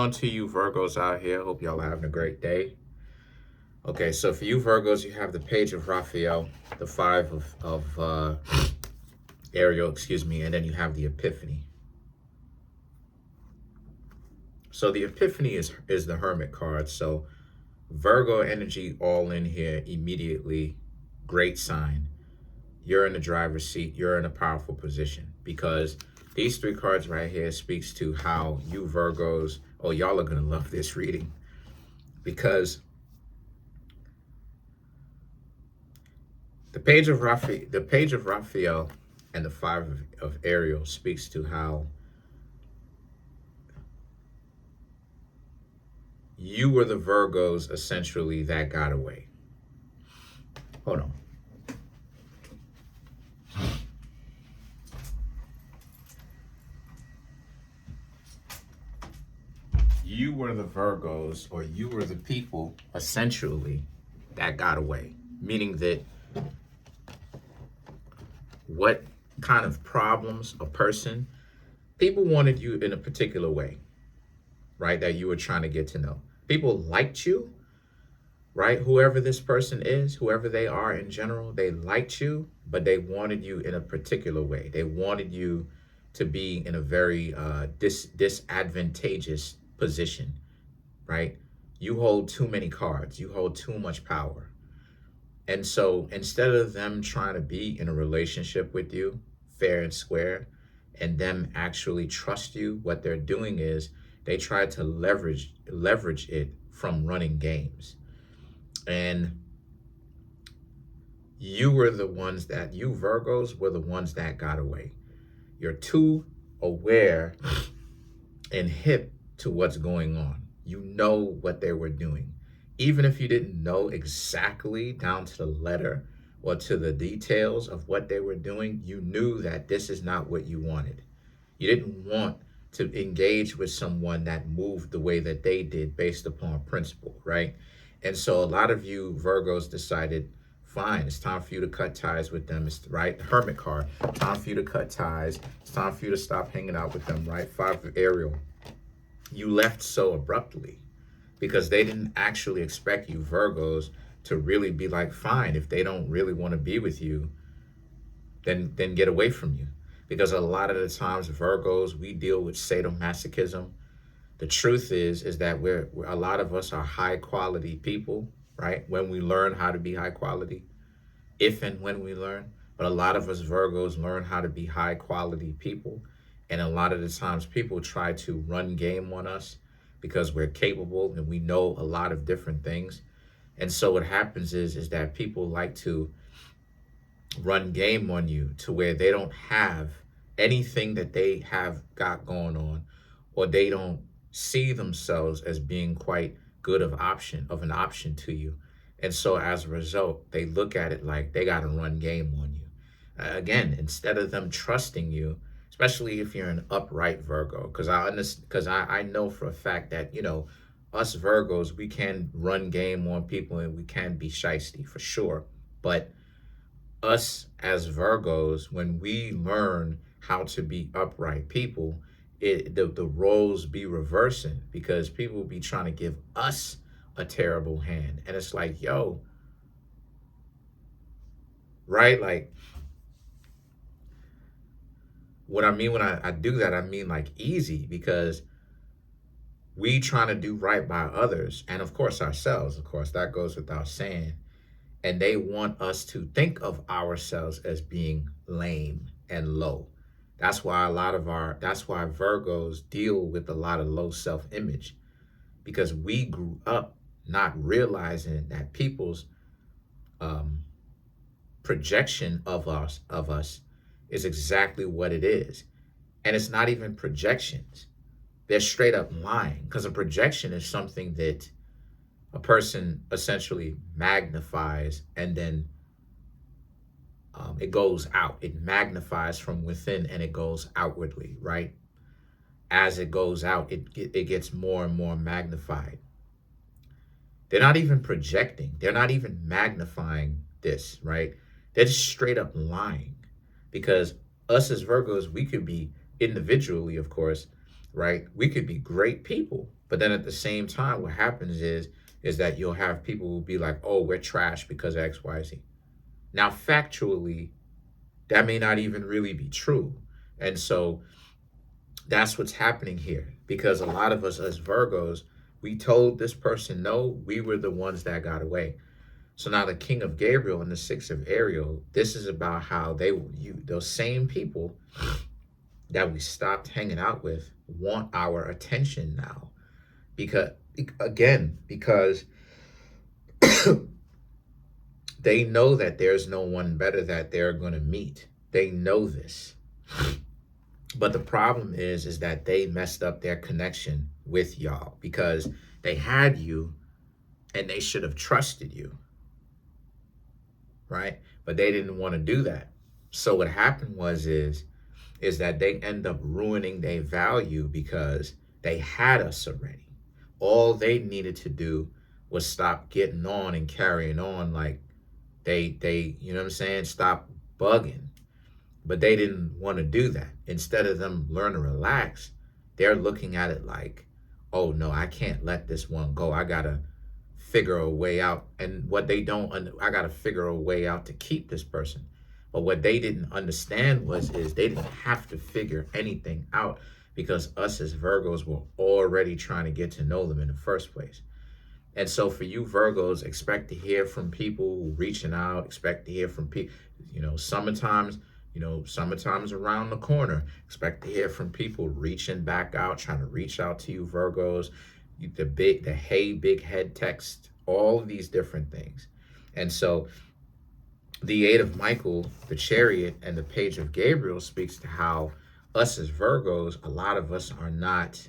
on to you Virgos out here? Hope y'all are having a great day. Okay, so for you Virgos, you have the Page of Raphael, the Five of Ariel, excuse me, and then you have the Epiphany. So the Epiphany is the Hermit card. So Virgo energy all in here immediately. Great sign. You're in the driver's seat. You're in a powerful position because these three cards right here speaks to how you Virgos, oh, y'all are going to love this reading because the Page of Raphael and the Five of Ariel speaks to how you were the Virgos essentially that got away. Hold on. You were the Virgos, or you were the people essentially that got away, meaning that what kind of problems a person, people wanted you in a particular way, right? That you were trying to get to know. People liked you, right? Whoever this person is, whoever they are in general, they liked you, but they wanted you in a particular way. They wanted you to be in a very disadvantageous position, right? You hold too many cards. You hold too much power. And so instead of them trying to be in a relationship with you, fair and square, and them actually trust you, what they're doing is they try to leverage it from running games. And you Virgos were the ones that got away. You're too aware and hip to what's going on. You know what they were doing. Even if you didn't know exactly down to the letter or to the details of what they were doing, you knew that this is not what you wanted. You didn't want to engage with someone that moved the way that they did based upon principle, right? And so a lot of you Virgos decided, fine, it's time for you to cut ties with them. It's right, Hermit card. Time for you to cut ties. It's time for you to stop hanging out with them, right? Five of Ariel. You left so abruptly because they didn't actually expect you Virgos to really be like, fine, if they don't really want to be with you, then get away from you. Because a lot of the times Virgos, we deal with sadomasochism. The truth is that we're a lot of us are high quality people, right? When we learn how to be high quality, if and when we learn. But a lot of us Virgos learn how to be high quality people. And a lot of the times people try to run game on us because we're capable and we know a lot of different things. And so what happens is that people like to run game on you to where they don't have anything that they have got going on, or they don't see themselves as being quite good of an option to you. And so as a result, they look at it like they got to run game on you. Again, instead of them trusting you, especially if you're an upright Virgo, because I know for a fact that, you know, us Virgos, we can run game on people and we can be shiesty for sure. But us as Virgos, when we learn how to be upright people, the roles be reversing because people be trying to give us a terrible hand. And it's like, yo, right? Like, what I mean when I do that, I mean like easy, because we trying to do right by others and of course ourselves, of course, that goes without saying. And they want us to think of ourselves as being lame and low. That's why Virgos deal with a lot of low self-image, because we grew up not realizing that people's projection of us is exactly what it is. And it's not even projections. They're straight up lying, because a projection is something that a person essentially magnifies and then it goes out. It magnifies from within and it goes outwardly, right? As it goes out, it gets more and more magnified. They're not even projecting. They're not even magnifying this, right? They're just straight up lying, because us as Virgos, we could be individually, of course, right? We could be great people, but then at the same time, what happens is that you'll have people who be like, oh, we're trash because of XYZ. Now, factually, that may not even really be true. And so that's what's happening here, because a lot of us as Virgos, we told this person no, we were the ones that got away. So now the King of Gabriel and the Six of Ariel, this is about how those same people that we stopped hanging out with want our attention now. Because because they know that there's no one better that they're going to meet. They know this. But the problem is that they messed up their connection with y'all, because they had you and they should have trusted you, right? But they didn't want to do that. So what happened is that they end up ruining their value because they had us already. All they needed to do was stop getting on and carrying on like they you know what I'm saying, stop bugging. But they didn't want to do that. Instead of them learn to relax, they're looking at it like, oh no, I can't let this one go. I gotta figure a way out. And what they don't, I gotta figure a way out to keep this person. But what they didn't understand is they didn't have to figure anything out, because us as Virgos were already trying to get to know them in the first place. And so for you Virgos, expect to hear from people reaching out, expect to hear from people, summertime's around the corner. Expect to hear from people reaching back out, trying to reach out to you Virgos, the hey big head text, all of these different things. And so the Eight of Michael, the Chariot, and the Page of Gabriel speaks to how us as Virgos, a lot of us are not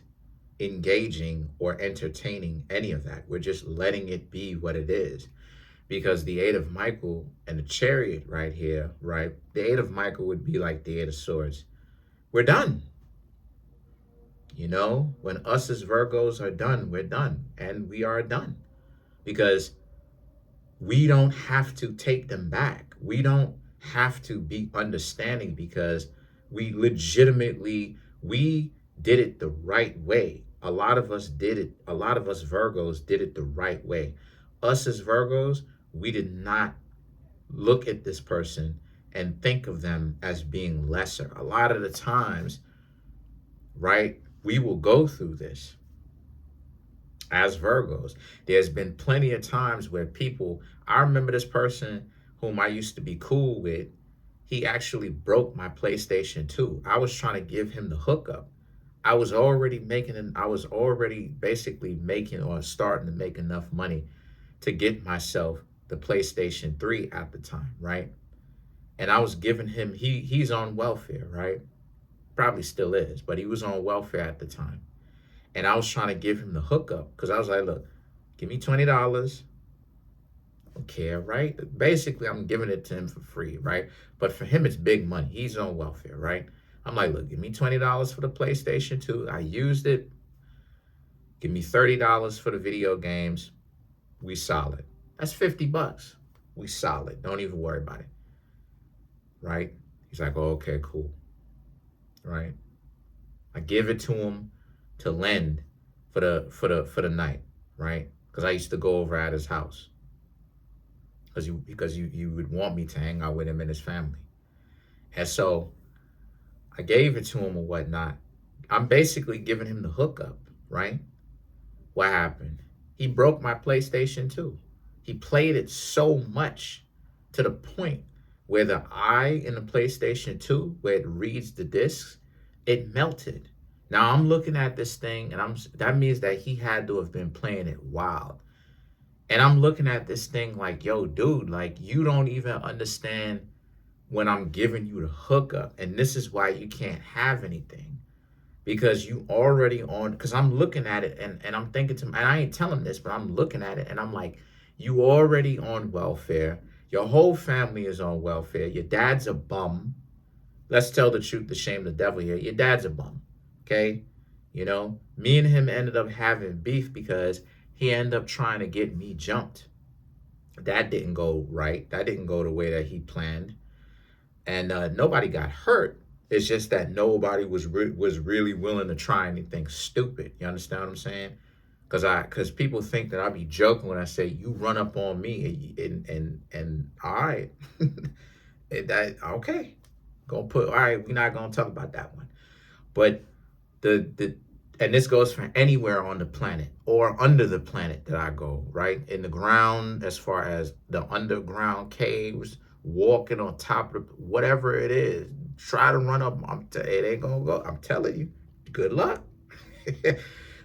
engaging or entertaining any of that. We're just letting it be what it is. Because the Eight of Michael and the Chariot right here, right? The Eight of Michael would be like the Eight of Swords. We're done. When us as Virgos are done, we're done. And we are done. Because we don't have to take them back. We don't have to be understanding, because we did it the right way. A lot of us Virgos did it the right way. Us as Virgos, we did not look at this person and think of them as being lesser. A lot of the times, right, we will go through this as Virgos. There's been plenty of times where I remember this person whom I used to be cool with, he actually broke my PlayStation 2. I was trying to give him the hookup. I was already basically making or starting to make enough money to get myself the PlayStation 3 at the time, right? And I was giving him, he's on welfare, right? Probably still is, but he was on welfare at the time. And I was trying to give him the hookup, because I was like, look, give me $20. I don't care, right? Basically, I'm giving it to him for free, right? But for him, it's big money. He's on welfare, right? I'm like, look, give me $20 for the PlayStation 2. I used it. Give me $30 for the video games. We solid. That's $50. We solid. Don't even worry about it. Right? He's like, oh, okay, cool. Right? I give it to him to lend for the night, right? Because I used to go over at his house. Because you would want me to hang out with him and his family. And so I gave it to him or whatnot. I'm basically giving him the hookup, right? What happened? He broke my PlayStation 2. He played it so much to the point where the eye in the PlayStation 2, where it reads the discs, it melted. Now I'm looking at this thing, and that means that he had to have been playing it wild. And I'm looking at this thing like, yo, dude, like, you don't even understand when I'm giving you the hookup. And this is why you can't have anything. Because you already because I'm looking at it and I'm thinking to him, and I ain't telling him this, but I'm looking at it and I'm like, you already on welfare. Your whole family is on welfare. Your dad's a bum. Let's tell the truth, the shame, the devil here. Your dad's a bum, okay? Me and him ended up having beef because he ended up trying to get me jumped. That didn't go right. That didn't go the way that he planned. And nobody got hurt, It's just that nobody was really willing to try anything stupid. You understand what I'm saying? Because people think that I be joking when I say you run up on me and all right, okay, gonna put all right. We're not gonna talk about that one, but the and this goes for anywhere on the planet or under the planet that I go, right? In the ground, as far as the underground caves, walking on top of whatever it is, try to run up. It ain't gonna go. I'm telling you, good luck.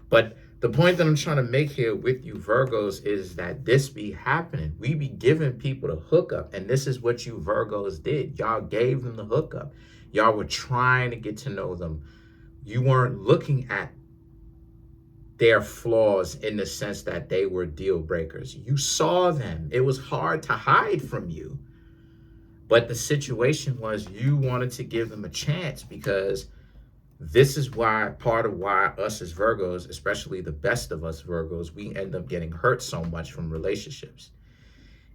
But the point that I'm trying to make here with you Virgos is that this be happening. We be giving people the hookup, and this is what you Virgos did. Y'all gave them the hookup. Y'all were trying to get to know them. You weren't looking at their flaws in the sense that they were deal breakers. You saw them. It was hard to hide from you. But the situation was you wanted to give them a chance, because this is why, part of why us as Virgos, especially the best of us Virgos, we end up getting hurt so much from relationships.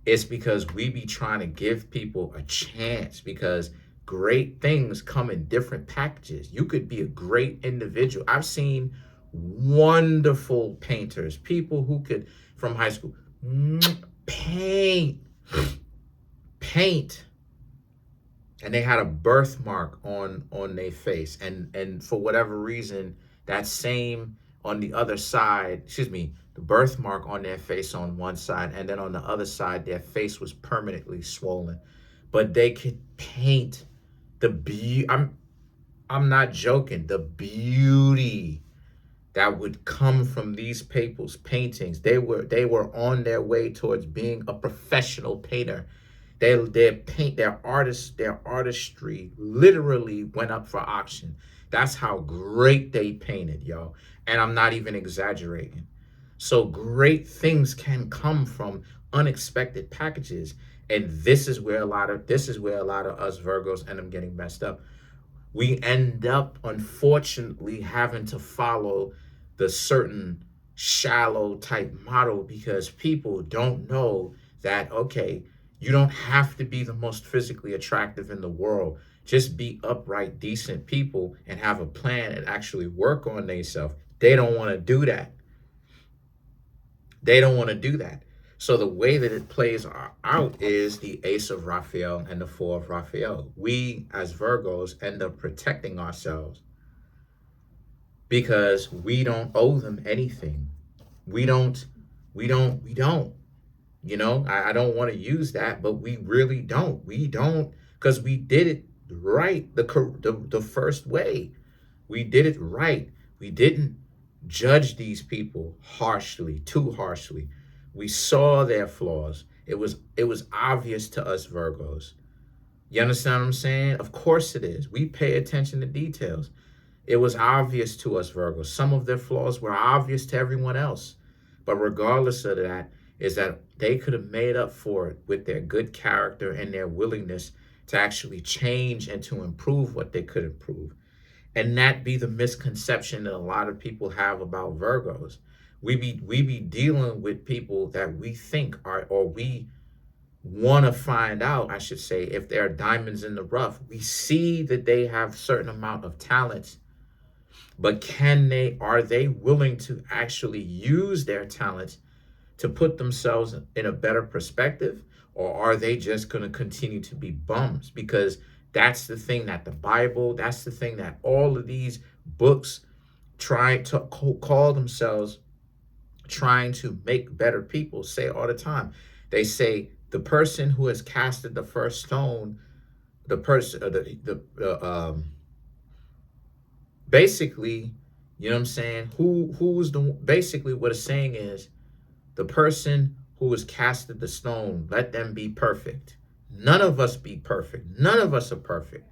It's because we be trying to give people a chance, because great things come in different packages. You could be a great individual. I've seen wonderful painters, people who could, from high school, paint, and they had a birthmark on their face, and for whatever reason, that same on the other side, the birthmark on their face on one side, and then on the other side, their face was permanently swollen. But they could paint the beauty. I'm not joking. The beauty that would come from these people's paintings. They were on their way towards being a professional painter. Their artistry literally went up for auction. That's how great they painted, y'all. And I'm not even exaggerating. So great things can come from unexpected packages. And this is where a lot of us Virgos end up getting messed up. We end up, unfortunately, having to follow the certain shallow type model, because people don't know that, okay, you don't have to be the most physically attractive in the world. Just be upright, decent people and have a plan and actually work on themselves. They don't want to do that. So the way that it plays out is the Ace of Raphael and the Four of Raphael. We as Virgos end up protecting ourselves because we don't owe them anything. We don't. You know, I don't want to use that, but we really don't. We don't, because we did it right the first way. We did it right. We didn't judge these people too harshly. We saw their flaws. It was obvious to us Virgos. You understand what I'm saying? Of course it is. We pay attention to details. It was obvious to us Virgos. Some of their flaws were obvious to everyone else. But regardless of that, is that they could have made up for it with their good character and their willingness to actually change and to improve what they could improve. And that be the misconception that a lot of people have about Virgos. We be dealing with people that we think are, or we want to find out, I should say, if they're diamonds in the rough. We see that they have certain amount of talents, but are they willing to actually use their talents to put themselves in a better perspective? Or are they just going to continue to be bums? Because that's the thing that the Bible, that's the thing that all of these books try to call themselves trying to make better people say all the time. They say the person who has casted the first stone, basically, you know what I'm saying? Basically what it's saying is, the person who has casted the stone, let them be perfect. None of us be perfect. None of us are perfect.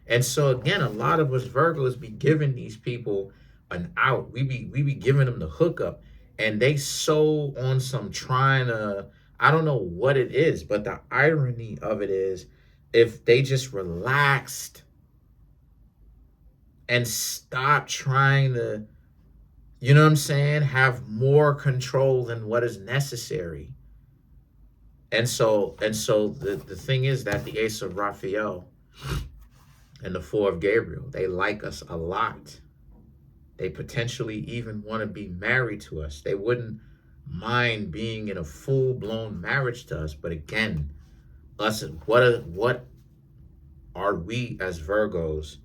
And so again, a lot of us Virgos be giving these people an out. We be giving them the hookup, and they so on some trying to, I don't know what it is, but the irony of it is, if they just relaxed and stopped trying to, you know what I'm saying, have more control than what is necessary. And so the thing is that the Ace of Raphael and the Four of Gabriel. They like us a lot. They potentially even want to be married to us. They wouldn't mind being in a full-blown marriage to us. But again, what are we as Virgos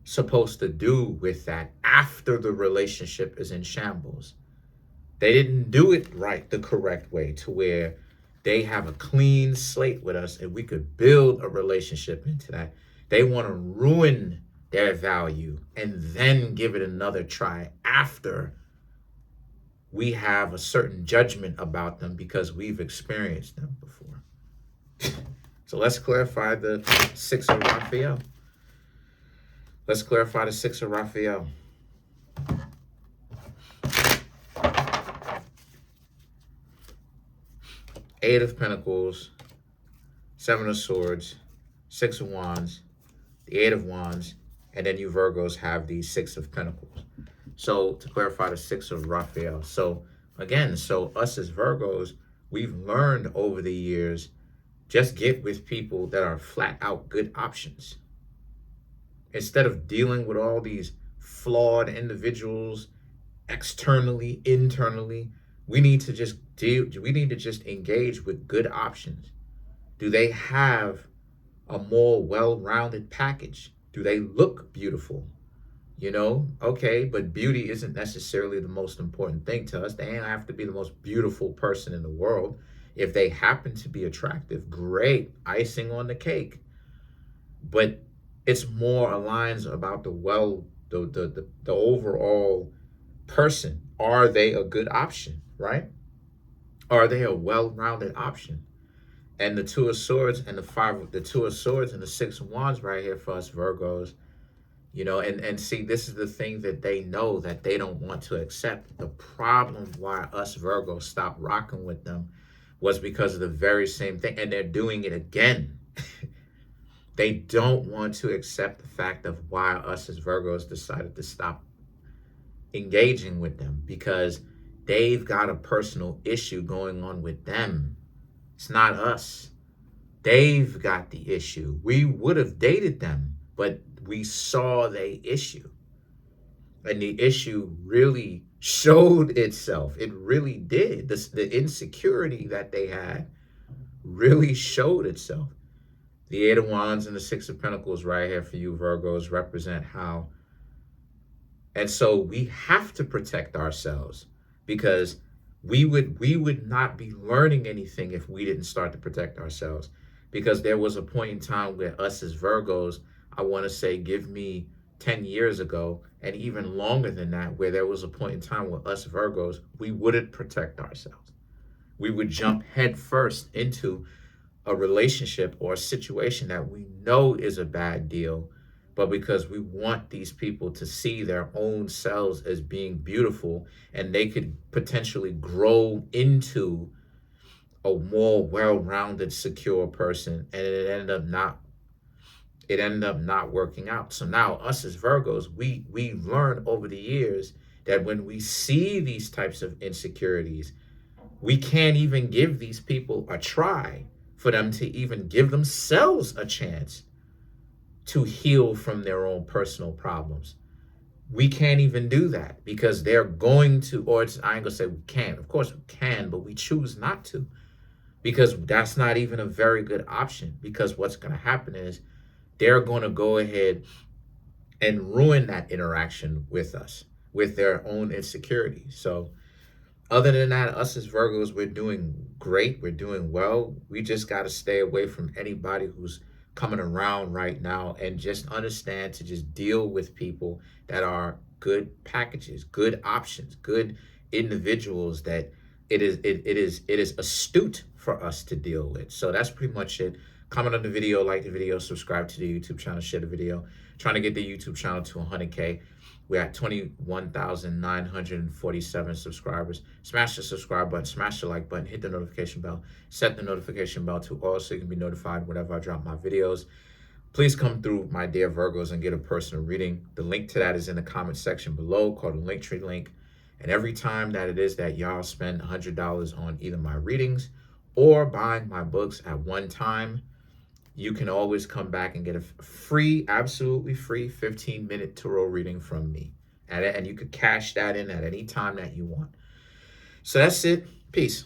supposed to do with that after the relationship is in shambles? They didn't do it right, the correct way, to where they have a clean slate with us and we could build a relationship into that. They want to ruin their value and then give it another try after we have a certain judgment about them because we've experienced them before. So let's clarify the Six of Raphael. Let's clarify the Six of Raphael. Eight of Pentacles, Seven of Swords, Six of Wands, the Eight of Wands, and then you Virgos have the Six of Pentacles. So to clarify the Six of Raphael. So again, so us as Virgos, we've learned over the years, just get with people that are flat out good options. Instead of dealing with all these flawed individuals externally, internally, we need to just engage with good options. Do they have a more well-rounded package? Do they look beautiful? You know, okay, but beauty isn't necessarily the most important thing to us. They don't have to be the most beautiful person in the world. If they happen to be attractive, great, icing on the cake. But it's more aligns about the overall person. Are they a good option, right? Are they a well-rounded option? And the Two of Swords and the Two of Swords and the Six of Wands right here for us Virgos, you know, and see, this is the thing that they know that they don't want to accept. The problem why us Virgos stopped rocking with them was because of the very same thing, and they're doing it again. They don't want to accept the fact of why us as Virgos decided to stop engaging with them, because they've got a personal issue going on with them. It's not us. They've got the issue. We would have dated them, but we saw the issue. And the issue really showed itself. It really did. The insecurity that they had really showed itself. The Eight of Wands and the Six of Pentacles right here for you Virgos represent how. And so we have to protect ourselves, because we would not be learning anything if we didn't start to protect ourselves. Because there was a point in time where us as Virgos, I want to say, give me 10 years ago, and even longer than that, where there was a point in time where us Virgos, we wouldn't protect ourselves. We would jump head first into a relationship or a situation that we know is a bad deal, but because we want these people to see their own selves as being beautiful, and they could potentially grow into a more well-rounded, secure person, and it ended up not working out. So now us as Virgos, we've learned over the years that when we see these types of insecurities, we can't even give these people a try for them to even give themselves a chance to heal from their own personal problems. We can't even do that, because they're going to, or it's, I ain't gonna say we can't, of course we can, but we choose not to, because that's not even a very good option. Because what's gonna happen is they're gonna go ahead and ruin that interaction with us, with their own insecurities. So other than that, us as Virgos, we're doing great. We're doing well. We just got to stay away from anybody who's coming around right now, and just understand to just deal with people that are good packages, good options, good individuals that it is astute for us to deal with. So that's pretty much it. Comment on the video, like the video, subscribe to the YouTube channel, share the video. Trying to get the YouTube channel to 100K. We're at 21,947 subscribers. Smash the subscribe button, smash the like button, hit the notification bell, set the notification bell to all so you can be notified whenever I drop my videos. Please come through, my dear Virgos, and get a personal reading. The link to that is in the comment section below, called the Linktree link. And every time that it is that y'all spend $100 on either my readings or buying my books at one time, you can always come back and get a free, absolutely free 15-minute tarot reading from me. And you could cash that in at any time that you want. So that's it. Peace.